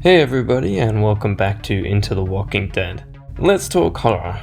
Hey everybody, and welcome back to Into the Walking Dead. Let's talk horror.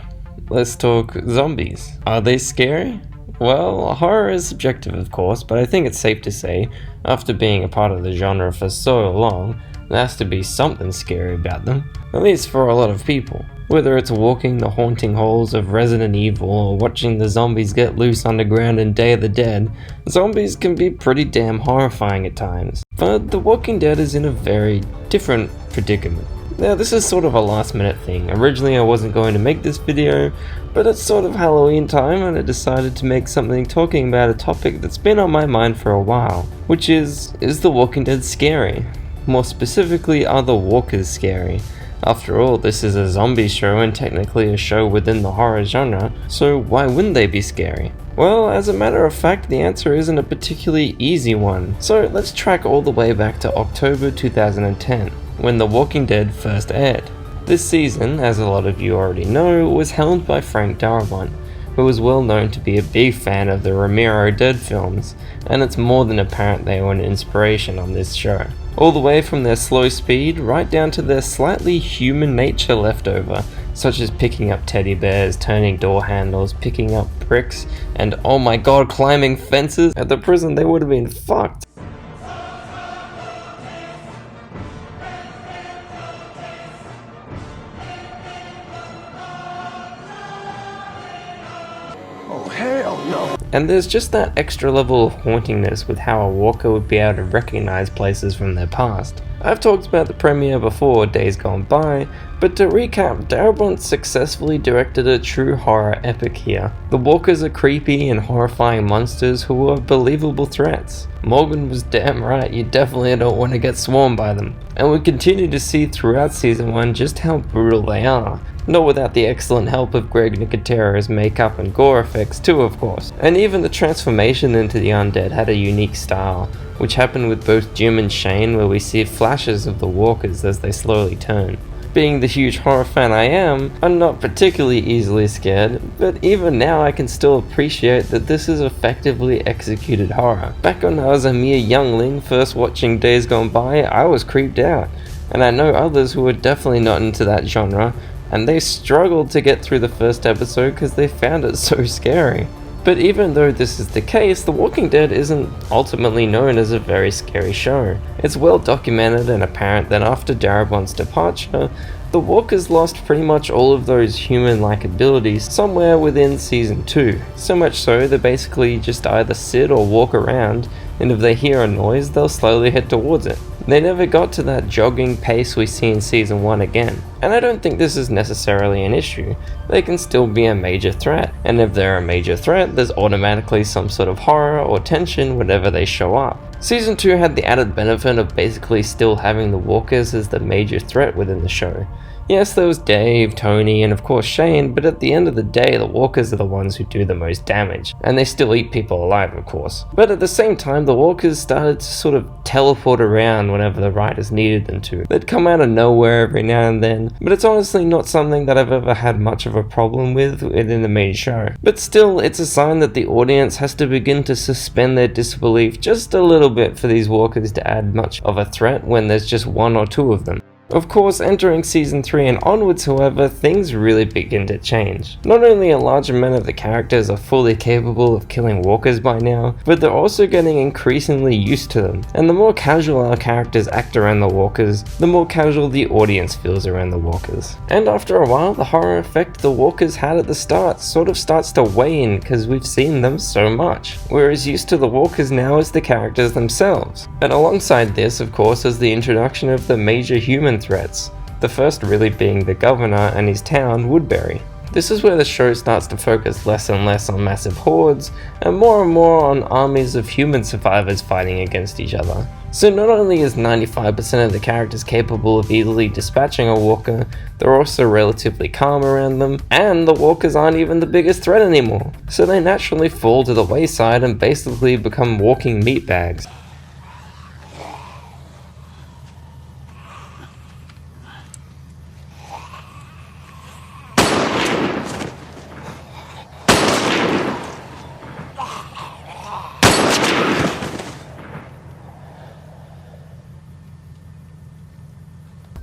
Let's talk zombies. Are they scary? Well, horror is subjective of course, but I think it's safe to say, after being a part of the genre for so long, there has to be something scary about them, at least for a lot of people. Whether it's walking the haunting halls of Resident Evil or watching the zombies get loose underground in Day of the Dead, zombies can be pretty damn horrifying at times. But The Walking Dead is in a very different predicament. Now this is sort of a last minute thing. Originally I wasn't going to make this video, but it's sort of Halloween time and I decided to make something talking about a topic that's been on my mind for a while, which is The Walking Dead scary? More specifically, are the walkers scary? After all, this is a zombie show and technically a show within the horror genre, so why wouldn't they be scary? Well, as a matter of fact, the answer isn't a particularly easy one. So let's track all the way back to October 2010, when The Walking Dead first aired. This season, as a lot of you already know, was helmed by Frank Darabont, who was well known to be a big fan of the Romero Dead films, and it's more than apparent they were an inspiration on this show. All the way from their slow speed right down to their slightly human nature left over, such as picking up teddy bears, turning door handles, picking up bricks, and oh my god, climbing fences. At the prison they would have been fucked. Oh hell no! And there's just that extra level of hauntingness with how a walker would be able to recognize places from their past. I've talked about the premiere before, Days Gone By, but to recap, Darabont successfully directed a true horror epic here. The walkers are creepy and horrifying monsters who are believable threats. Morgan was damn right, you definitely don't want to get swarmed by them. And we continue to see throughout season 1 just how brutal they are. Not without the excellent help of Greg Nicotero's makeup and gore effects too, of course. And even the transformation into the undead had a unique style, which happened with both Jim and Shane, where we see flashes of the walkers as they slowly turn. Being the huge horror fan I am, I'm not particularly easily scared, but even now I can still appreciate that this is effectively executed horror. Back when I was a mere youngling first watching Days Gone By, I was creeped out, and I know others who are definitely not into that genre, and they struggled to get through the first episode because they found it so scary. But even though this is the case, The Walking Dead isn't ultimately known as a very scary show. It's well documented and apparent that after Darabont's departure, the walkers lost pretty much all of those human-like abilities somewhere within season 2. So much so they basically just either sit or walk around, and if they hear a noise, they'll slowly head towards it. They never got to that jogging pace we see in season 1 again. And I don't think this is necessarily an issue. They can still be a major threat, and if they're a major threat, there's automatically some sort of horror or tension whenever they show up. Season 2 had the added benefit of basically still having the walkers as the major threat within the show. Yes, there was Dave, Tony, and of course Shane, but at the end of the day, the walkers are the ones who do the most damage. And they still eat people alive, of course. But at the same time, the walkers started to sort of teleport around whenever the writers needed them to. They'd come out of nowhere every now and then, but it's honestly not something that I've ever had much of a problem with within the main show. But still, it's a sign that the audience has to begin to suspend their disbelief just a little bit for these walkers to add much of a threat when there's just one or two of them. Of course, entering season 3 and onwards, however, things really begin to change. Not only a large amount of the characters are fully capable of killing walkers by now, but they're also getting increasingly used to them. And the more casual our characters act around the walkers, the more casual the audience feels around the walkers. And after a while, the horror effect the walkers had at the start sort of starts to wane because we've seen them so much. We're as used to the walkers now as the characters themselves. And alongside this, of course, is the introduction of the major human threats, the first really being the governor and his town, Woodbury. This is where the show starts to focus less and less on massive hordes and more on armies of human survivors fighting against each other. So not only is 95% of the characters capable of easily dispatching a walker, they're also relatively calm around them, and the walkers aren't even the biggest threat anymore. So they naturally fall to the wayside and basically become walking meatbags.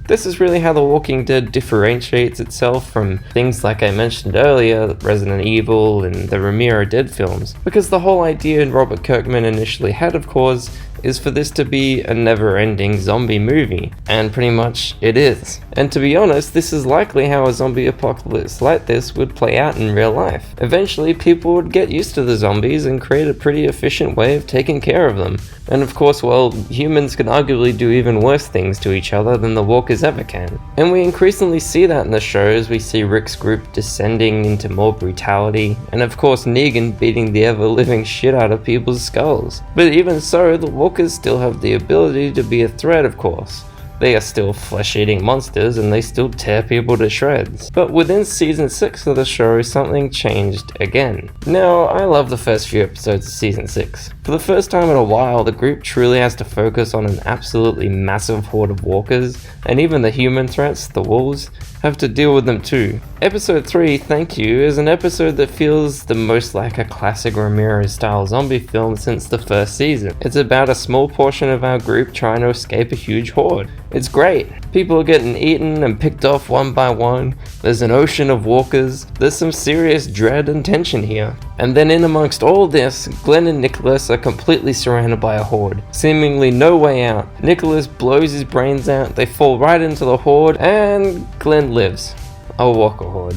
This is really how The Walking Dead differentiates itself from things like I mentioned earlier, Resident Evil and the Romero Dead films, because the whole idea Robert Kirkman initially had, of course, is for this to be a never-ending zombie movie, and pretty much it is. And to be honest, this is likely how a zombie apocalypse like this would play out in real life. Eventually, people would get used to the zombies and create a pretty efficient way of taking care of them. And of course, well, humans can arguably do even worse things to each other than the walkers ever can. And we increasingly see that in the show as we see Rick's group descending into more brutality, and of course Negan beating the ever-living shit out of people's skulls. But even so, the walkers still have the ability to be a threat, of course. They are still flesh-eating monsters and they still tear people to shreds. But within season 6 of the show, something changed again. Now, I love the first few episodes of season 6. For the first time in a while, the group truly has to focus on an absolutely massive horde of walkers, and even the human threats, the wolves, have to deal with them too. Episode 3, Thank You, is an episode that feels the most like a classic Romero-style zombie film since the first season. It's about a small portion of our group trying to escape a huge horde. It's great. People are getting eaten and picked off one by one. There's an ocean of walkers. There's some serious dread and tension here. And then in amongst all this, Glenn and Nicholas are completely surrounded by a horde. Seemingly no way out. Nicholas blows his brains out, they fall right into the horde, and Glenn lives. A walker horde.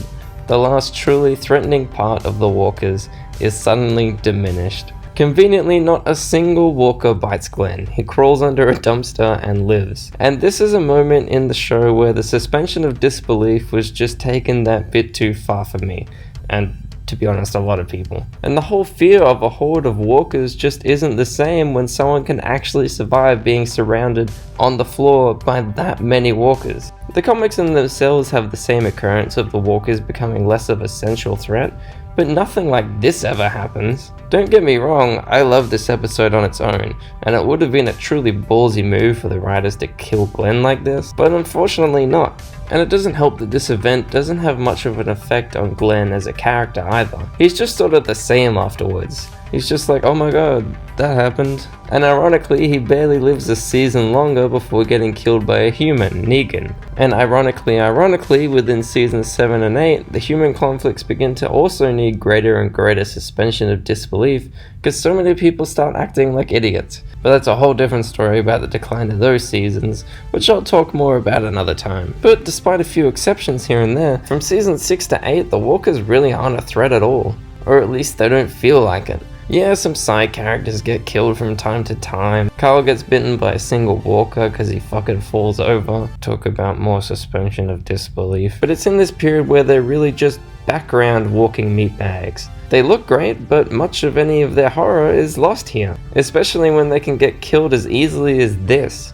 The last truly threatening part of the walkers is suddenly diminished. Conveniently, not a single walker bites Glenn. He crawls under a dumpster and lives. And this is a moment in the show where the suspension of disbelief was just taken that bit too far for me. And to be honest, a lot of people. And the whole fear of a horde of walkers just isn't the same when someone can actually survive being surrounded on the floor by that many walkers. The comics in themselves have the same occurrence of the walkers becoming less of a central threat, but nothing like this ever happens. Don't get me wrong, I love this episode on its own, and it would have been a truly ballsy move for the writers to kill Glenn like this, but unfortunately not. And it doesn't help that this event doesn't have much of an effect on Glenn as a character either. He's just sort of the same afterwards. He's just like, oh my god, that happened. And ironically, he barely lives a season longer before getting killed by a human, Negan. And ironically, within seasons 7 and 8, the human conflicts begin to also need greater and greater suspension of disbelief, because so many people start acting like idiots. But that's a whole different story about the decline of those seasons, which I'll talk more about another time. But despite a few exceptions here and there, from season 6 to 8, the walkers really aren't a threat at all. Or at least they don't feel like it. Yeah, some side characters get killed from time to time. Karl gets bitten by a single walker because he fucking falls over. Talk about more suspension of disbelief. But it's in this period where they're really just background walking meatbags. They look great, but much of any of their horror is lost here. Especially when they can get killed as easily as this.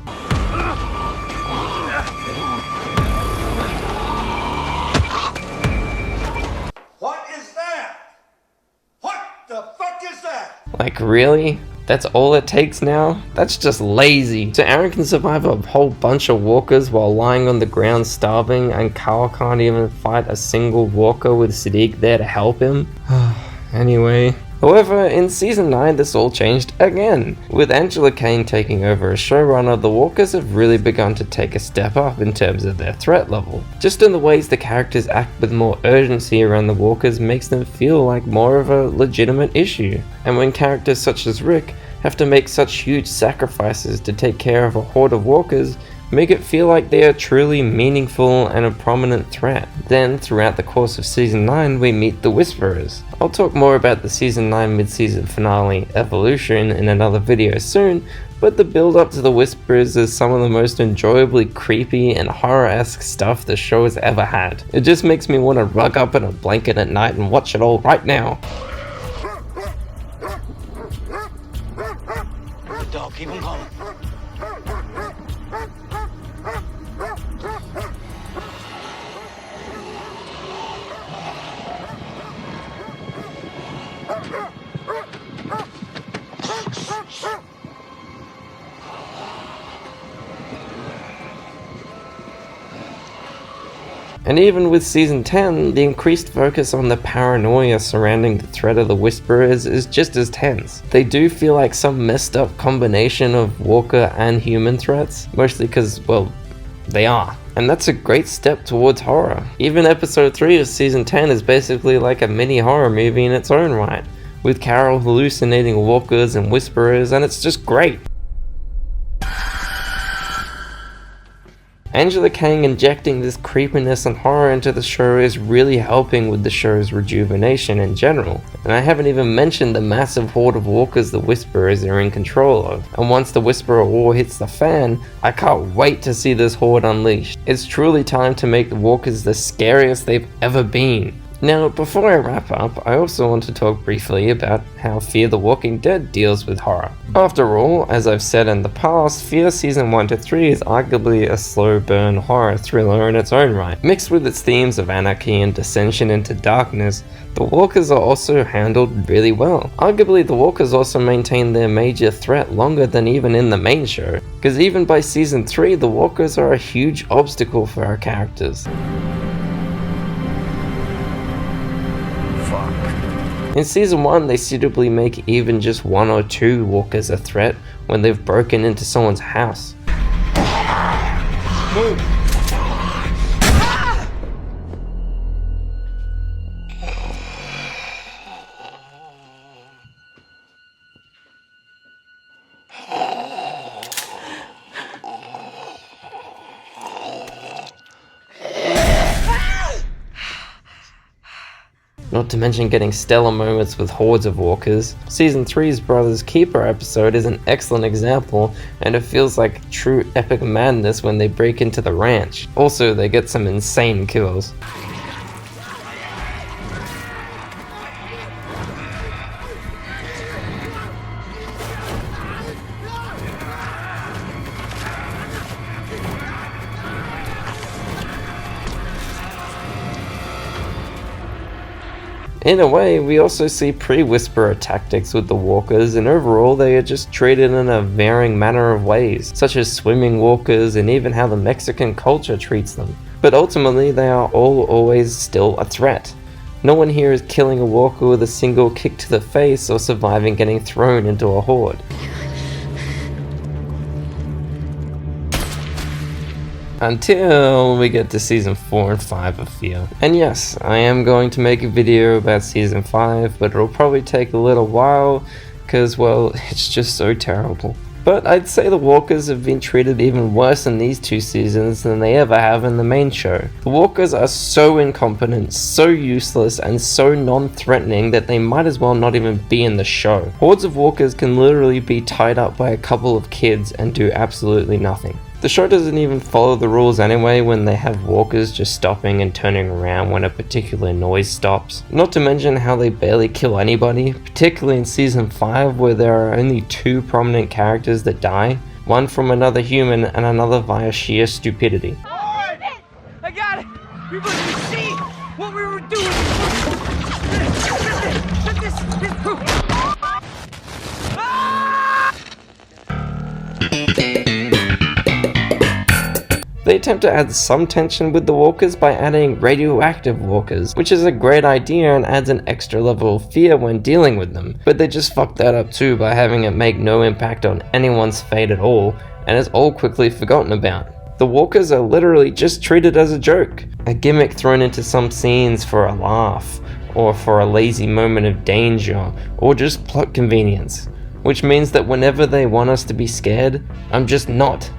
Like, really? That's all it takes now? That's just lazy. So Aaron can survive a whole bunch of walkers while lying on the ground starving, and Karl can't even fight a single walker with Siddiq there to help him? Anyway. However, in season 9 this all changed again. With Angela Kane taking over as showrunner, the walkers have really begun to take a step up in terms of their threat level. Just in the ways the characters act with more urgency around the walkers makes them feel like more of a legitimate issue. And when characters such as Rick have to make such huge sacrifices to take care of a horde of walkers, make it feel like they are truly meaningful and a prominent threat. Then, throughout the course of season 9, we meet the Whisperers. I'll talk more about the season 9 mid-season finale, Evolution, in another video soon, but the build up to the Whisperers is some of the most enjoyably creepy and horror-esque stuff the show has ever had. It just makes me want to rug up in a blanket at night and watch it all right now. Good dog, keep him coming. And even with season 10, the increased focus on the paranoia surrounding the threat of the Whisperers is just as tense. They do feel like some messed up combination of walker and human threats, mostly because, well, they are. And that's a great step towards horror. Even episode 3 of season 10 is basically like a mini horror movie in its own right, with Karl hallucinating walkers and whisperers, and it's just great. Angela Kang injecting this creepiness and horror into the show is really helping with the show's rejuvenation in general, and I haven't even mentioned the massive horde of walkers the Whisperers are in control of, and once the Whisperer war hits the fan, I can't wait to see this horde unleashed. It's truly time to make the walkers the scariest they've ever been. Now, before I wrap up, I also want to talk briefly about how Fear the Walking Dead deals with horror. After all, as I've said in the past, Fear Season 1 to 3 is arguably a slow burn horror thriller in its own right. Mixed with its themes of anarchy and descension into darkness, the Walkers are also handled really well. Arguably, the Walkers also maintain their major threat longer than even in the main show, because even by Season 3, the Walkers are a huge obstacle for our characters. In Season 1, they suitably make even just 1 or 2 walkers a threat when they've broken into someone's house. Move. Not to mention getting stellar moments with hordes of walkers. Season 3's Brother's Keeper episode is an excellent example, and it feels like true epic madness when they break into the ranch. Also, they get some insane kills. In a way, we also see pre-Whisperer tactics with the walkers, and overall they are just treated in a varying manner of ways, such as swimming walkers and even how the Mexican culture treats them. But ultimately they are all always still a threat. No one here is killing a walker with a single kick to the face or surviving getting thrown into a horde. Until we get to Season 4 and 5 of Fear. And yes, I am going to make a video about Season 5, but it'll probably take a little while, because, well, it's just so terrible. But I'd say the walkers have been treated even worse in these 2 seasons than they ever have in the main show. The walkers are so incompetent, so useless, and so non-threatening that they might as well not even be in the show. Hordes of walkers can literally be tied up by a couple of kids and do absolutely nothing. The show doesn't even follow the rules anyway when they have walkers just stopping and turning around when a particular noise stops. Not to mention how they barely kill anybody, particularly in Season 5 where there are only 2 prominent characters that die, one from another human and another via sheer stupidity. I got it! We must see what we were doing! They attempt to add some tension with the walkers by adding radioactive walkers, which is a great idea and adds an extra level of fear when dealing with them, but they just fucked that up too by having it make no impact on anyone's fate at all, and is all quickly forgotten about. The walkers are literally just treated as a joke, a gimmick thrown into some scenes for a laugh, or for a lazy moment of danger, or just plot convenience, which means that whenever they want us to be scared, I'm just not.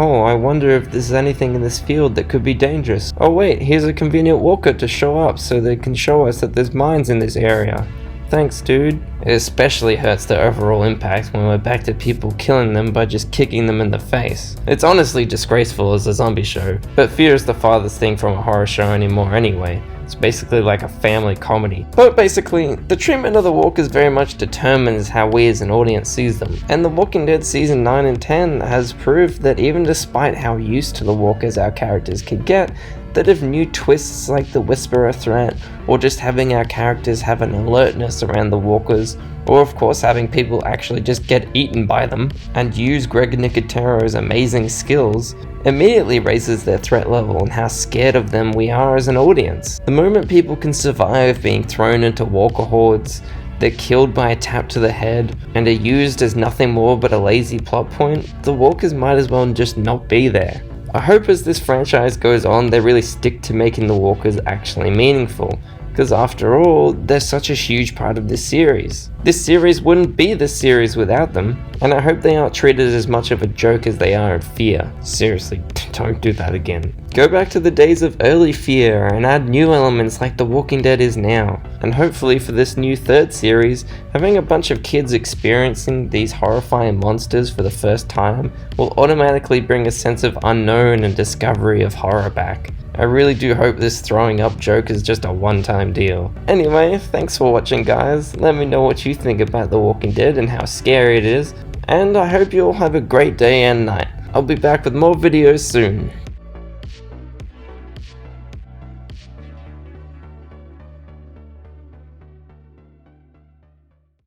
Oh, I wonder if there's anything in this field that could be dangerous. Oh wait, here's a convenient walker to show up so they can show us that there's mines in this area. Thanks, dude. It especially hurts the overall impact when we're back to people killing them by just kicking them in the face. It's honestly disgraceful as a zombie show, but fear is the farthest thing from a horror show anymore anyway. It's basically like a family comedy. But basically, the treatment of the walkers very much determines how we as an audience sees them. And The Walking Dead Season 9 and 10 has proved that even despite how used to the walkers our characters could get, that have new twists like the Whisperer threat, or just having our characters have an alertness around the walkers, or of course having people actually just get eaten by them, and use Greg Nicotero's amazing skills, immediately raises their threat level and how scared of them we are as an audience. The moment people can survive being thrown into walker hordes, they're killed by a tap to the head, and are used as nothing more but a lazy plot point, the walkers might as well just not be there. I hope as this franchise goes on they really stick to making the walkers actually meaningful, because after all, they're such a huge part of this series. This series wouldn't be this series without them, and I hope they aren't treated as much of a joke as they are in Fear. Seriously, don't do that again. Go back to the days of early Fear and add new elements like The Walking Dead is now, and hopefully for this new third series, having a bunch of kids experiencing these horrifying monsters for the first time will automatically bring a sense of unknown and discovery of horror back. I really do hope this throwing up joke is just a one-time deal. Anyway, thanks for watching guys, let me know what you think about The Walking Dead and how scary it is, and I hope you all have a great day and night. I'll be back with more videos soon.